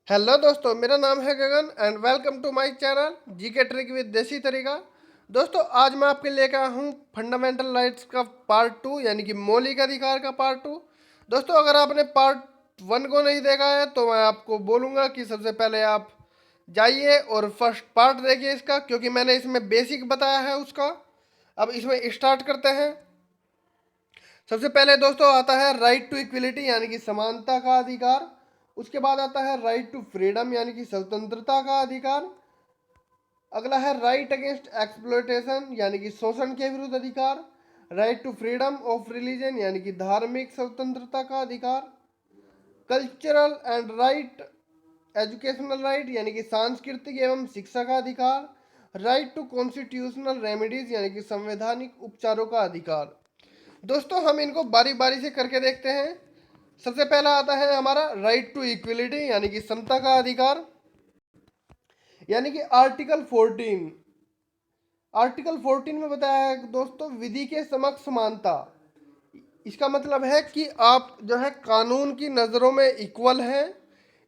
Hello दोस्तों, मेरा नाम है Gagan and welcome to my channel GK trick with देसी तरीका। दोस्तों, आज मैं आपके लेकर आया हूँ फंडामेंटल राइट्स का पार्ट 2 यानी कि मौलिक अधिकार का पार्ट 2। दोस्तों, अगर आपने पार्ट 1 को नहीं देखा है तो मैं आपको बोलूँगा कि सबसे पहले आप जाइए और फर्स्ट पार्ट देखिए इसका, क्योंकि मैंने इसमें बेसिक बताया है उसका। अब इसमें स्टार्ट करते हैं। सबसे पहले दोस्तों आता है राइट टू इक्विलिटी यानी कि समानता का अधिकार। उसके बाद आता है राइट टू फ्रीडम यानी कि स्वतंत्रता का अधिकार। अगला है राइट अगेंस्ट एक्सप्लॉयटेशन यानी कि शोषण के विरुद्ध अधिकार। Right to freedom of religion यानी कि धार्मिक स्वतंत्रता का अधिकार। Cultural and right educational right यानी कि सांस्कृतिक एवं शिक्षा का अधिकार। राइट टू कॉन्स्टिट्यूशनल रेमेडीज यानी कि संवैधानिक उपचारों का अधिकार। दोस्तों, हम इनको बारी बारी से करके देखते हैं। सबसे पहला आता है हमारा राइट टू इक्विलिटी यानी कि समता का अधिकार, यानी कि आर्टिकल 14 में बताया है दोस्तों, विधि के समक्ष समानता। इसका मतलब है कि आप जो है कानून की नज़रों में इक्वल हैं।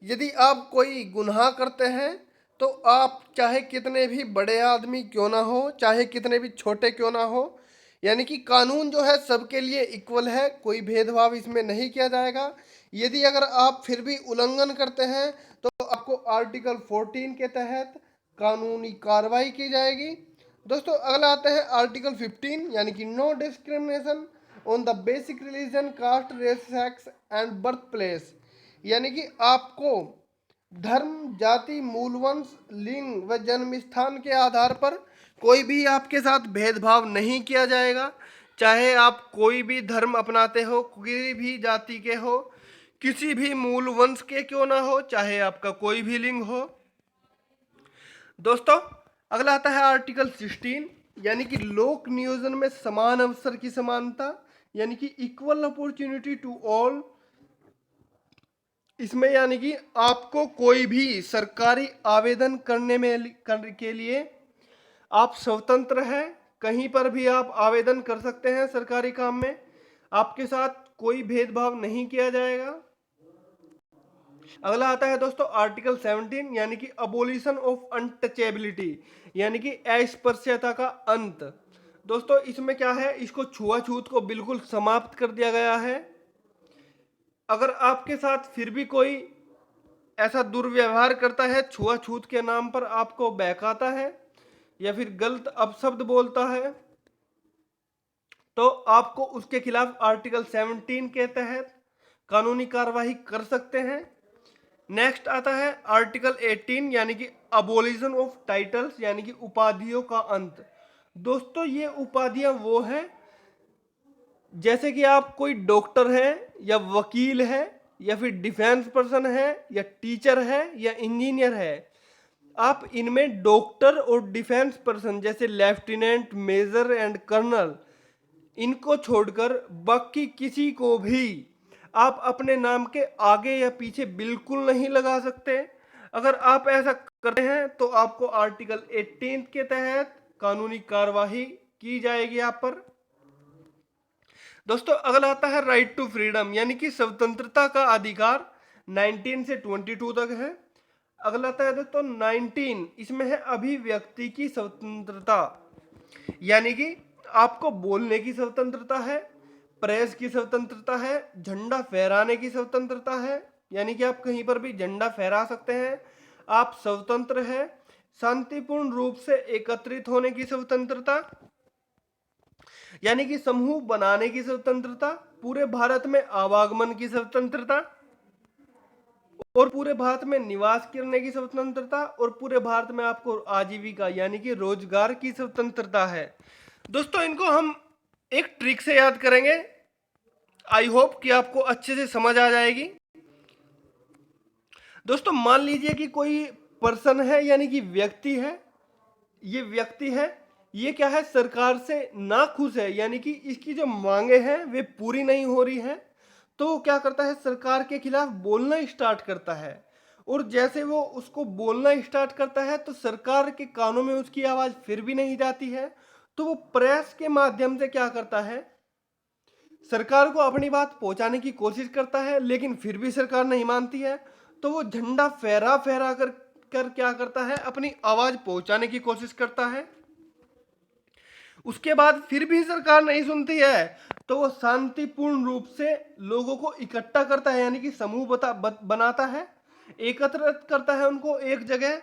यदि आप कोई गुनाह करते हैं तो आप चाहे कितने भी बड़े आदमी क्यों ना हो, चाहे कितने भी छोटे क्यों ना हो, यानी कि कानून जो है सबके लिए इक्वल है, कोई भेदभाव इसमें नहीं किया जाएगा। यदि अगर आप फिर भी उल्लंघन करते हैं तो आपको आर्टिकल 14 के तहत कानूनी कार्रवाई की जाएगी। दोस्तों, अगला आता है आर्टिकल 15 यानी कि no discrimination on the basic religion caste race sex and birth place, यानी कि आपको धर्म जाति मूलवंश लिंग व जन्म स्थान के आधार पर कोई भी आपके साथ भेदभाव नहीं किया जाएगा। चाहे आप कोई भी धर्म अपनाते हो, कोई भी जाति के हो, किसी भी मूल वंश के क्यों ना हो, चाहे आपका कोई भी लिंग हो। दोस्तों, अगला आता है आर्टिकल 16 यानी कि लोक नियोजन में समान अवसर की समानता यानी कि इक्वल अपॉर्चुनिटी टू ऑल। इसमें यानी कि आपको कोई भी सरकारी आवेदन के लिए आप स्वतंत्र हैं। कहीं पर भी आप आवेदन कर सकते हैं सरकारी काम में, आपके साथ कोई भेदभाव नहीं किया जाएगा। अगला आता है दोस्तों आर्टिकल 17 यानी कि अबोलिशन ऑफ अनटचेबिलिटी यानी कि अस्पृश्यता का अंत। दोस्तों, इसमें क्या है, इसको छुआछूत को बिल्कुल समाप्त कर दिया गया है। अगर आपके साथ फिर भी कोई ऐसा दुर्व्यवहार करता है, छुआछूत के नाम पर आपको बहकाता है या फिर गलत अपशब्द बोलता है, तो आपको उसके खिलाफ आर्टिकल 17 के तहत कानूनी कार्यवाही कर सकते हैं। नेक्स्ट आता है आर्टिकल 18 यानी कि अबोलिशन ऑफ टाइटल्स यानी कि उपाधियों का अंत। दोस्तों, ये उपाधियां वो हैं, जैसे कि आप कोई डॉक्टर हैं या वकील है या फिर डिफेंस पर्सन है या टीचर है या इंजीनियर है। आप इनमें डॉक्टर और डिफेंस पर्सन जैसे लेफ्टिनेंट मेजर एंड कर्नल, इनको छोड़कर बाकी किसी को भी आप अपने नाम के आगे या पीछे बिल्कुल नहीं लगा सकते। अगर आप ऐसा करते हैं तो आपको आर्टिकल 18 के तहत कानूनी कार्यवाही की जाएगी आप पर। दोस्तों, अगला आता है राइट टू फ्रीडम यानी कि स्वतंत्रता का अधिकार। 19 से 22 तक है। अगला आता है दोस्तों 19, इसमें है अभिव्यक्ति की स्वतंत्रता, यानी कि आपको बोलने की स्वतंत्रता है, प्रेस की स्वतंत्रता है, झंडा फहराने की स्वतंत्रता है, यानी कि आप कहीं पर भी झंडा फहरा सकते हैं, आप स्वतंत्र हैं। शांतिपूर्ण रूप से एकत्रित होने की स्वतंत्रता यानी कि समूह बनाने की स्वतंत्रता, पूरे भारत में आवागमन की स्वतंत्रता और पूरे भारत में निवास करने की स्वतंत्रता और पूरे भारत में आपको आजीविका यानी कि रोजगार की स्वतंत्रता है। दोस्तों, इनको हम एक ट्रिक से याद करेंगे। आई होप कि आपको अच्छे से समझ आ जाएगी। दोस्तों, मान लीजिए कि कोई पर्सन है यानी कि व्यक्ति है, ये व्यक्ति है, ये क्या है, सरकार से ना खुश है, यानी कि इसकी जो मांगे हैं वे पूरी नहीं हो रही हैं, तो वो क्या करता है, सरकार के खिलाफ बोलना स्टार्ट करता है। और जैसे वो उसको बोलना स्टार्ट करता है तो सरकार के कानों में उसकी आवाज फिर भी नहीं जाती है, तो वो प्रेस के माध्यम से क्या करता है, सरकार को अपनी बात पहुंचाने की कोशिश करता है, लेकिन फिर भी सरकार नहीं मानती है, तो वो झंडा फहरा फहरा कर क्या करता है, अपनी आवाज पहुंचाने की कोशिश करता है। उसके बाद फिर भी सरकार नहीं सुनती है तो वो शांतिपूर्ण रूप से लोगों को इकट्ठा करता है, यानी कि समूह बनाता है, एकत्रित करता है उनको एक जगह।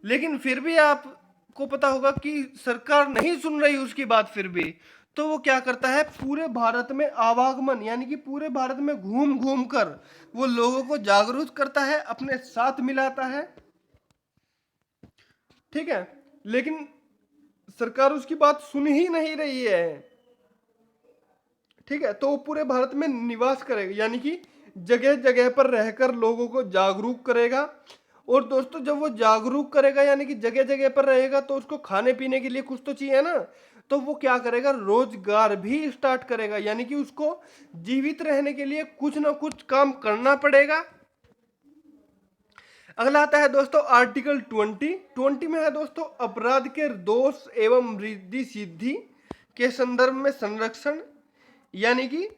लेकिन फिर भी आपको पता होगा कि सरकार नहीं सुन रही उसकी बात फिर भी, तो वो क्या करता है, पूरे भारत में आवागमन, यानी कि पूरे भारत में घूम घूम कर वो लोगों को जागरूक करता है, अपने साथ मिलाता है। ठीक है, लेकिन सरकार उसकी बात सुन ही नहीं रही है। ठीक है, तो वो पूरे भारत में निवास करेगा, यानी कि जगह जगह पर रहकर लोगों को जागरूक करेगा। और दोस्तों जब वो जागरूक करेगा, यानी कि जगह जगह पर रहेगा, तो उसको खाने पीने के लिए कुछ तो चाहिए ना, तो वो क्या करेगा, रोजगार भी स्टार्ट करेगा, यानी कि उसको जीवित रहने के लिए कुछ ना कुछ काम करना पड़ेगा। अगला आता है दोस्तों आर्टिकल 20 में है दोस्तों, अपराध के दोष एवं रिद्धि सिद्धि के संदर्भ में संरक्षण। यानी कि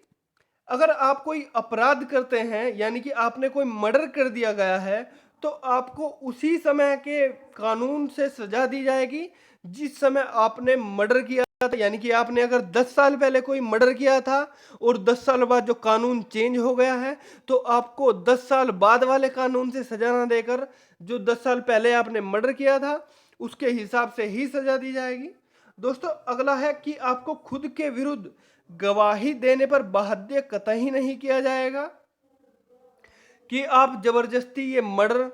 अगर आप कोई अपराध करते हैं, यानी कि आपने कोई मर्डर कर दिया गया है, तो आपको उसी समय के कानून से सजा दी जाएगी जिस समय आपने मर्डर किया था। यानी कि आपने अगर 10 साल पहले कोई मर्डर किया था और 10 साल बाद जो कानून चेंज हो गया है, तो आपको 10 साल बाद वाले कानून से सजा ना देकर जो 10 साल पहले आपने मर्डर किया था उसके हिसाब से ही सजा दी जाएगी। दोस्तों अगला है कि आपको खुद के विरुद्ध गवाही देने पर बाध्य कतई नहीं किया जाएगा, कि आप जबरदस्ती ये मर्डर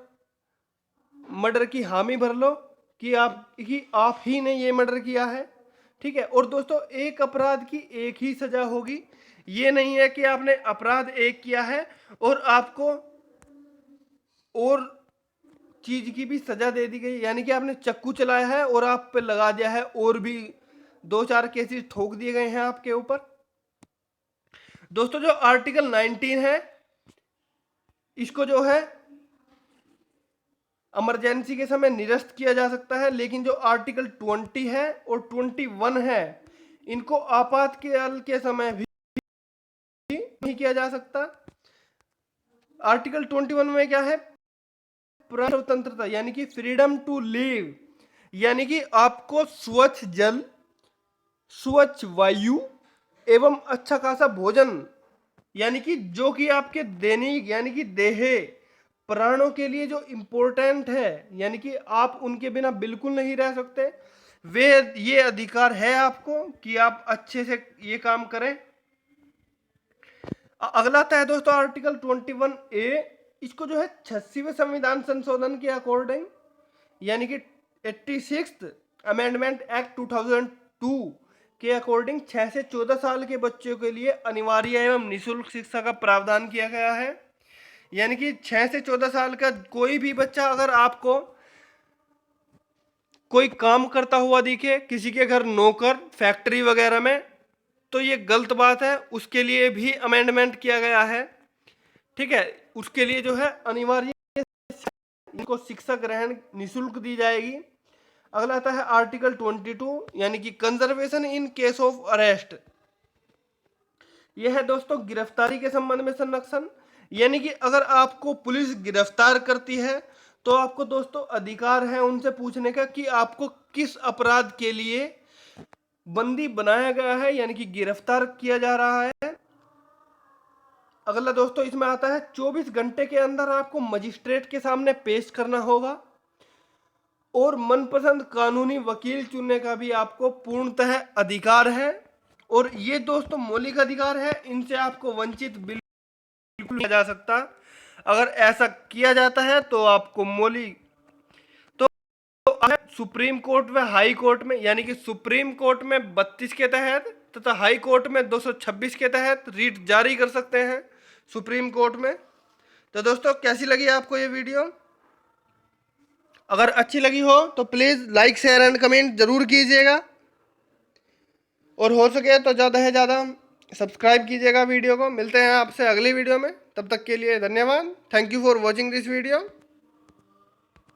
की हामी भर लो कि आप ही ने ये मर्डर किया है। ठीक है, और दोस्तों एक अपराध की एक ही सजा होगी, ये नहीं है कि आपने अपराध एक किया है और आपको और चीज की भी सजा दे दी गई, यानी कि आपने चक्कू चलाया है और आप पे लगा दिया है और भी 2-4 केसेस ठोक दिए गए हैं आपके ऊपर। दोस्तों जो आर्टिकल 19 है, इसको जो है इमरजेंसी के समय निरस्त किया जा सकता है, लेकिन जो आर्टिकल 20 है और 21 है, इनको आपातकाल के समय भी नहीं किया जा सकता। आर्टिकल 21 में क्या है, स्वतंत्रता, यानी कि फ्रीडम टू लिव, यानी कि आपको स्वच्छ जल, स्वच्छ वायु एवं अच्छा खासा भोजन, यानी कि जो कि आपके दैनिक यानी कि देह प्राणों के लिए जो इंपॉर्टेंट है, यानी कि आप उनके बिना बिल्कुल नहीं रह सकते, वे ये अधिकार है आपको कि आप अच्छे से ये काम करें। अगला आता है दोस्तों आर्टिकल 21A, इसको जो है 86वें संविधान संशोधन के अकॉर्डिंग, यानी कि 86th अमेंडमेंट एक्ट 2002 के अकॉर्डिंग 6 से 14 साल के बच्चों के लिए अनिवार्य एवं निःशुल्क शिक्षा का प्रावधान किया गया है। यानी कि 6 से 14 साल का कोई भी बच्चा अगर आपको कोई काम करता हुआ दिखे किसी के घर नौकर फैक्ट्री वगैरह में, तो ये गलत बात है, उसके लिए भी अमेंडमेंट किया गया है। ठीक है, उसके लिए जो है अनिवार्य इनको शिक्षा ग्रहण निःशुल्क दी जाएगी। अगला आता है आर्टिकल 22, यानी कि conservation in case of arrest. यह है दोस्तों गिरफ्तारी के संबंध में संरक्षण, यानी कि अगर आपको पुलिस गिरफ्तार करती है तो आपको दोस्तों अधिकार है उनसे पूछने का कि आपको किस अपराध के लिए बंदी बनाया गया है, यानी कि गिरफ्तार किया जा रहा है। अगला दोस्तों इसमें आता है 24 घंटे के अंदर आपको मजिस्ट्रेट के सामने पेश करना होगा, और मनपसंद कानूनी वकील चुनने का भी आपको पूर्णतः अधिकार है। और ये दोस्तों मौलिक अधिकार है, इनसे आपको वंचित बिल्कुल किया जा सकता। अगर ऐसा किया जाता है तो आपको मौलिक सुप्रीम कोर्ट व हाई कोर्ट में, यानी कि सुप्रीम कोर्ट में 32 के तहत तथा हाई कोर्ट में 226 के तहत रीट जारी कर सकते हैं सुप्रीम कोर्ट में। तो दोस्तों कैसी लगी आपको ये वीडियो? अगर अच्छी लगी हो तो please like share and comment जरूर कीजिएगा, और हो सके तो ज़्यादा से ज़्यादा सब्सक्राइब कीजिएगा वीडियो को। मिलते हैं आपसे अगली वीडियो में, तब तक के लिए धन्यवाद। Thank you for watching this video.